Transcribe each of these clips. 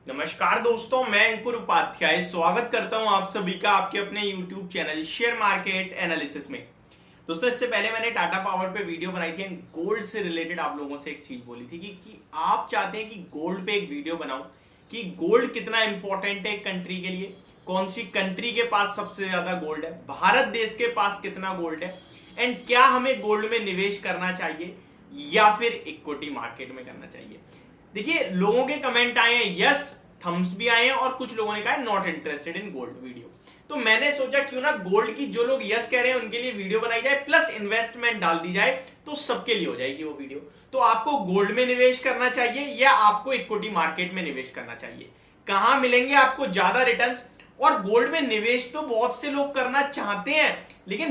नमस्कार दोस्तों, मैं अंकुर उपाध्याय स्वागत करता हूं आप सभी का आपके अपने YouTube channel share market analysis में। दोस्तों, इससे पहले मैंने टाटा पावर पे वीडियो बनाई थी एंड गोल्ड से रिलेटेड आप लोगों से एक चीज बोली थी कि आप चाहते हैं कि गोल्ड पे एक वीडियो बनाऊं कि गोल्ड कितना इंपॉर्टेंट है एक कंट्री के लिए, कौन सी कंट्री के पास सबसे ज्यादा गोल्ड है, भारत देश के पास कितना गोल्ड है एंड क्या हमें गोल्ड में निवेश करना चाहिए या फिर इक्विटी मार्केट में करना चाहिए। देखिए, लोगों के कमेंट आए हैं, यस थम्स भी आए हैं और कुछ लोगों ने कहा है not interested in gold video. तो मैंने सोचा क्यों ना गोल्ड की जो लोग यस कह रहे हैं उनके लिए वीडियो बनाई जाए प्लस इन्वेस्टमेंट डाल दी जाए, तो सबके लिए हो जाएगी वो वीडियो। तो आपको गोल्ड में निवेश करना चाहिए या आपको इक्विटी मार्केट में निवेश करना चाहिए, कहां मिलेंगे आपको ज्यादा रिटर्न्स। और गोल्ड में निवेश तो बहुत से लोग करना चाहते हैं लेकिन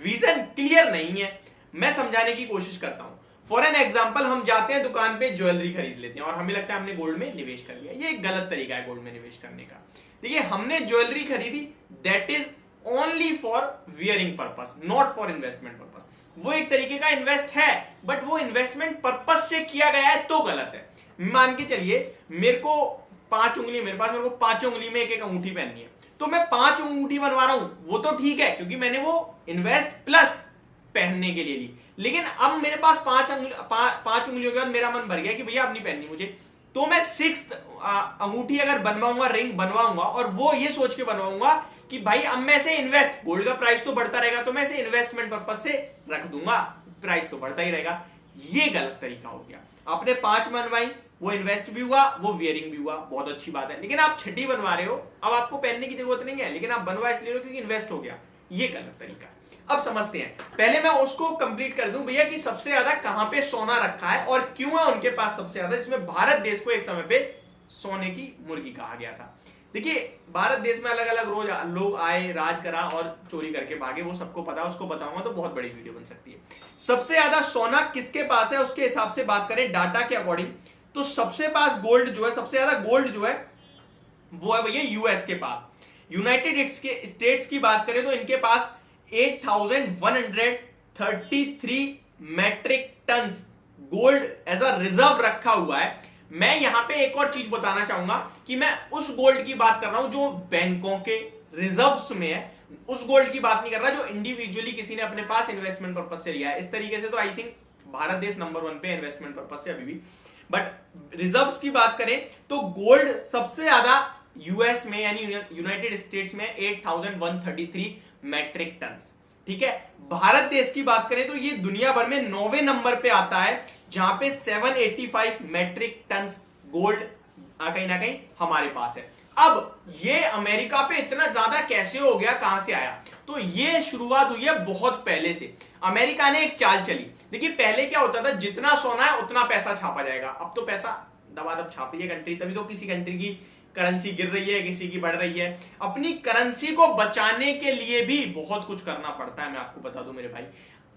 विजन क्लियर नहीं है। मैं समझाने की कोशिश करता हूं। फॉर एन एग्जाम्पल, हम जाते हैं दुकान पे ज्वेलरी खरीद लेते हैं और हमें लगता है हमने गोल्ड में निवेश कर लिया। ये एक गलत तरीका है गोल्ड में निवेश करने का। देखिए, हमने ज्वेलरी खरीदी, that is only for wearing purpose, not for investment purpose. वो एक तरीके का इन्वेस्ट है बट वो इन्वेस्टमेंट पर्पस से किया गया है तो गलत है। मान के चलिए मेरे को 5 उंगली मेरे पास, मेरे को 5 उंगली में एक एक अंगूठी पहननी है, तो मैं 5 अंगूठी बनवा रहा हूं, वो तो ठीक है क्योंकि मैंने वो इन्वेस्ट प्लस पहनने के लिए ली। लेकिन अब मेरे पास 5 उंगलियों के बाद मेरा मन भर गया कि भैया अब नहीं पहननी मुझे, तो मैं 6th अंगूठी अगर बनवाऊंगा, रिंग बनवाऊंगा और वो ये सोच के बनवाऊंगा कि भाई अब मैं इसे इन्वेस्ट, गोल्ड का प्राइस तो बढ़ता रहेगा तो मैं इसे इन्वेस्टमेंट पर्पज से रख दूंगा, प्राइस तो बढ़ता ही रहेगा। ये गलत तरीका हो गया। आपने 5 बनवाई, वो इन्वेस्ट भी हुआ, वो वियरिंग भी हुआ, बहुत अच्छी बात है। लेकिन आप 6ठी बनवा रहे हो, अब आपको पहनने की जरूरत नहीं है लेकिन आप बनवा इसलिए रहे हो क्योंकि इन्वेस्ट हो गया। ये गलत तरीका है। अब समझते हैं, पहले मैं उसको कंप्लीट कर दूं भैया कि सबसे ज्यादा कहां पे सोना रखा है और क्यों है उनके पास सबसे ज्यादा, जिसमें भारत देश को एक समय पे सोने की मुर्गी कहा गया था। देखिए, भारत देश में अलग अलग रोज लोग आए, राज करा और चोरी करके भागे, वो सबको पता है, उसको बताऊंगा तो बहुत बड़ी वीडियो बन सकती है। सबसे ज्यादा सोना किसके पास है उसके हिसाब से बात करें डाटा के अकॉर्डिंग, तो सबसे पास गोल्ड जो है, सबसे ज्यादा गोल्ड जो है वो है भैया यूएस के पास। यूनाइटेड स्टेट्स की बात करें तो इनके पास 8133 metric tons gold as a reserve रखा हुआ है। मैं यहां पे एक और चीज बताना चाहूंगा कि मैं उस गोल्ड की बात कर रहा हूं जो बैंकों के रिजर्व्स में है, उस गोल्ड की बात नहीं कर रहा जो इंडिविजुअली किसी ने अपने पास इन्वेस्टमेंट पर्पज से लिया है। इस तरीके से तो आई थिंक भारत देश नंबर 1 पे इन्वेस्टमेंट पर्पज से अभी भी, बट रिजर्व्स की बात करें तो गोल्ड सबसे ज्यादा यूएस में यानी यूनाइटेड स्टेट्स में 8133 मैट्रिक टन्स। ठीक है, भारत देश की बात करें तो ये दुनिया भर में 9वें नंबर पे आता है जहां पे 785 मैट्रिक टन्स गोल्ड कहीं ना कहीं हमारे पास है। अब ये अमेरिका पे इतना ज्यादा कैसे हो गया, कहां से आया, तो ये शुरुआत हुई है बहुत पहले से। अमेरिका ने एक चाल चली। देखिए, पहले क्या होता था, जितना सोना है उतना पैसा छापा जाएगा। अब तो पैसा दबादब छाप रही है कंट्री, तभी तो किसी कंट्री की करेंसी गिर रही है, किसी की बढ़ रही है। अपनी करेंसी को बचाने के लिए भी बहुत कुछ करना पड़ता है। मैं आपको बता दूं मेरे भाई,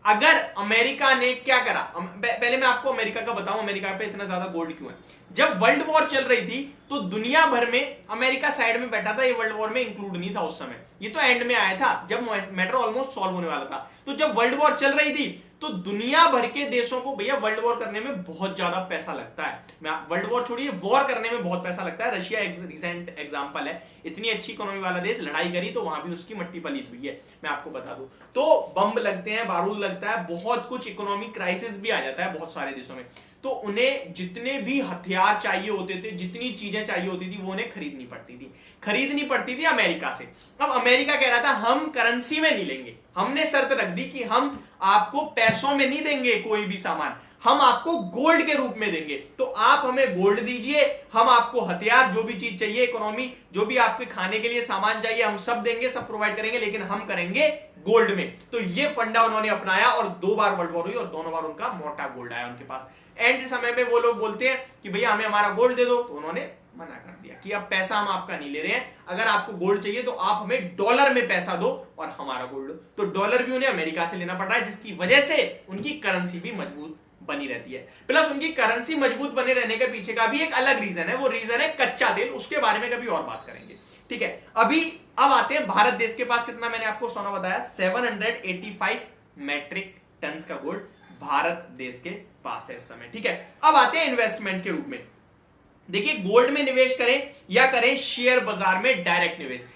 अगर अमेरिका ने क्या करा, पहले मैं आपको अमेरिका का बताऊं, अमेरिका पे इतना ज्यादा गोल्ड क्यों है। जब वर्ल्ड वॉर चल रही थी तो दुनिया भर में अमेरिका साइड में बैठा था, ये वर्ल्ड वॉर में इंक्लूड नहीं था उस समय, ये तो एंड में आया था जब मैटर ऑलमोस्ट सॉल्व होने वाला था। तो जब वर्ल्ड वॉर चल रही थी तो दुनिया भर के देशों को भैया वर्ल्ड वॉर करने में बहुत ज्यादा पैसा लगता है। मैं वर्ल्ड वॉर छोड़िए, वॉर करने में बहुत पैसा लगता है। रशिया रिसेंट एग्जांपल है, इतनी अच्छी इकोनॉमी वाला देश, लड़ाई करी तो वहां भी उसकी मट्टी पलीत हुई है, मैं आपको बता दूं। तो बम लगते हैं, बारूद लगता है, बहुत कुछ इकोनॉमिक क्राइसिस भी आ जाता है बहुत सारे देशों में। तो उन्हें जितने भी हथियार चाहिए होते थे, जितनी चीजें चाहिए होती थी, वो उन्हें खरीदनी पड़ती थी अमेरिका से। अब अमेरिका कह रहा था हम करेंसी में नहीं लेंगे, हमने शर्त रख दी कि हम आपको पैसों में नहीं देंगे कोई भी सामान, हम आपको गोल्ड के रूप में देंगे। तो आप हमें गोल्ड दीजिए, हम आपको हथियार, जो भी चीज चाहिए, इकोनॉमी, जो भी आपके खाने के लिए सामान चाहिए, हम सब देंगे, सब प्रोवाइड करेंगे, लेकिन हम करेंगे गोल्ड में। तो ये फंडा उन्होंने अपनाया और 2 बार वर्ल्ड वॉर हुई और दोनों बार उनका मोटा गोल्ड आया उनके पास। एंड समय में वो लोग बोलते हैं कि भैया हमें हमारा गोल्ड दे दो, तो उन्होंने मना कर दिया कि अब पैसा हम आपका नहीं ले रहे हैं, अगर आपको गोल्ड चाहिए तो आप हमें डॉलर में पैसा दो और हमारा गोल्ड दो। तो डॉलर भी उन्हें अमेरिका से लेना पड़ रहा है, जिसकी वजह से उनकी करेंसी भी मजबूत बनी रहती है। प्लस उनकी करेंसी मजबूत बने रहने के पीछे का भी एक अलग रीजन है, वो रीजन है कच्चा तेल। उसके बारे में कभी और बात करेंगे, ठीक है। अब आते हैं भारत देश के पास कितना, मैंने आपको सोना बताया 785 मैट्रिक टन का गोल्ड भारत देश के पास है इस समय, ठीक है। अब आते हैं इन्वेस्टमेंट के रूप में। देखिए गोल्ड में निवेश करें या करें शेयर बाजार में डायरेक्ट निवेश।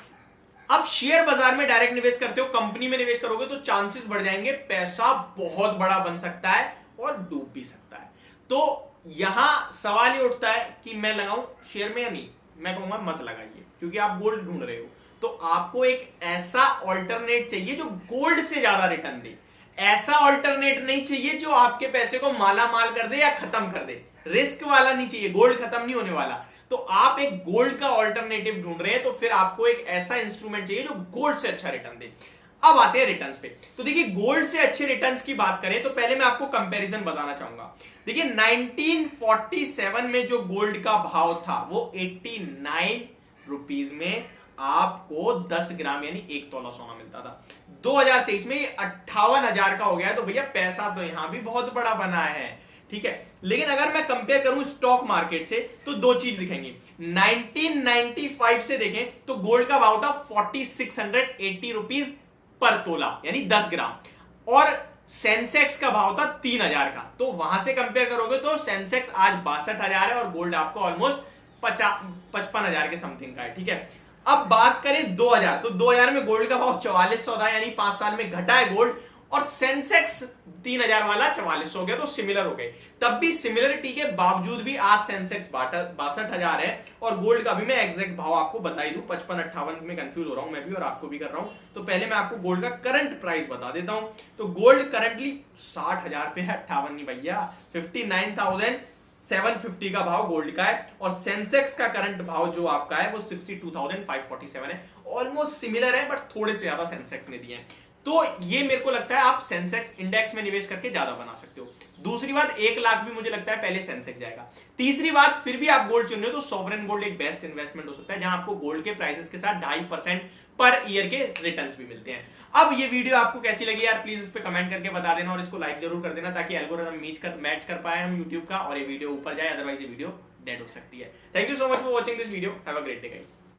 अब शेयर बाजार में डायरेक्ट निवेश करते हो, कंपनी में निवेश करोगे तो चांसेस बढ़ जाएंगे, पैसा बहुत बड़ा बन सकता है और डूब भी सकता है। तो यहां सवाल ये उठता है कि मैं लगाऊं शेयर में या नहीं। मैं कहूंगा मत लगाइए, क्योंकि आप गोल्ड ढूंढ रहे हो तो आपको एक ऐसा ऑल्टरनेट चाहिए जो गोल्ड से ज्यादा रिटर्न दे। ऐसा ऑल्टरनेट नहीं चाहिए जो आपके पैसे को माला माल कर दे या खत्म कर दे। रिस्क वाला नहीं चाहिए, गोल्ड खत्म नहीं होने वाला। तो आप एक गोल्ड का ऑल्टरनेटिव ढूंढ रहे हैं तो फिर आपको एक ऐसा इंस्ट्रूमेंट चाहिए जो गोल्ड से अच्छा रिटर्न दे। अब आते हैं रिटर्न्स पे। तो देखिए गोल्ड से अच्छे रिटर्न्स की बात करें तो पहले मैं आपको कंपैरिजन बताना चाहूंगा। देखिए 1947 में जो गोल्ड का भाव था वो 89 रुपीज में आपको 10 ग्राम यानी 1 तोला सोना मिलता था। 2023 में ये 58,000 का हो गया। तो भैया पैसा तो यहां भी बहुत बड़ा बना है, ठीक है। लेकिन अगर मैं कंपेयर करूं स्टॉक मार्केट से तो दो चीज दिखेंगी। 1995 से देखें तो गोल्ड का भाव था 4680 रुपीज पर तोला यानी 10 ग्राम, और सेंसेक्स का भाव था 3000 का। तो वहां से कंपेयर करोगे तो सेंसेक्स आज 62,000 है और गोल्ड आपको ऑलमोस्ट 55,000 के समथिंग का है, ठीक है। अब बात करें 2000, तो 2000 में गोल्ड का भाव 4400 था यानी 5 साल में घटा है गोल्ड, और सेंसेक्स 3000 वाला 4400 हो गया। तो सिमिलर हो गए। तब भी सिमिलरिटी के बावजूद भी आज सेंसेक्स 62,000 है और गोल्ड का भी मैं एग्जैक्ट भाव आपको बता ही दूं। 55-58 में कंफ्यूज हो रहा हूं मैं भी और आपको भी कर रहा हूं। तो पहले मैं आपको गोल्ड का करंट प्राइस बता देता हूं। तो गोल्ड करंटली 60,000 पे है, 58 नहीं भैया, 59,750 का भाव गोल्ड का है, और सेंसेक्स का करंट भाव जो आपका है वो 62,547 है। ऑलमोस्ट सिमिलर है बट थोड़े से ज्यादा सेंसेक्स ने दिए हैं। तो ये मेरे को लगता है आप सेंसेक्स इंडेक्स में निवेश करके ज्यादा बना सकते हो। दूसरी बात 1 लाख भी मुझे लगता है पहले सेंसेक्स जाएगा। तीसरी बात फिर भी आप गोल्ड चुन रहे हो तो सॉवरेन गोल्ड एक बेस्ट इन्वेस्टमेंट हो सकता है, जहां आपको गोल्ड के प्राइसेस के साथ 2.5% पर ईयर के रिटर्न्स भी मिलते हैं। अब ये वीडियो आपको कैसी लगी यार, प्लीज इस पे कमेंट करके बता देना और इसको लाइक जरूर कर देना ताकि एल्गोरिथम मैच कर पाए हम यूट्यूब का और ये वीडियो ऊपर जाए, अदरवाइज ये वीडियो डेड हो सकती है। Thank you so much for watching this video. Have a great day guys.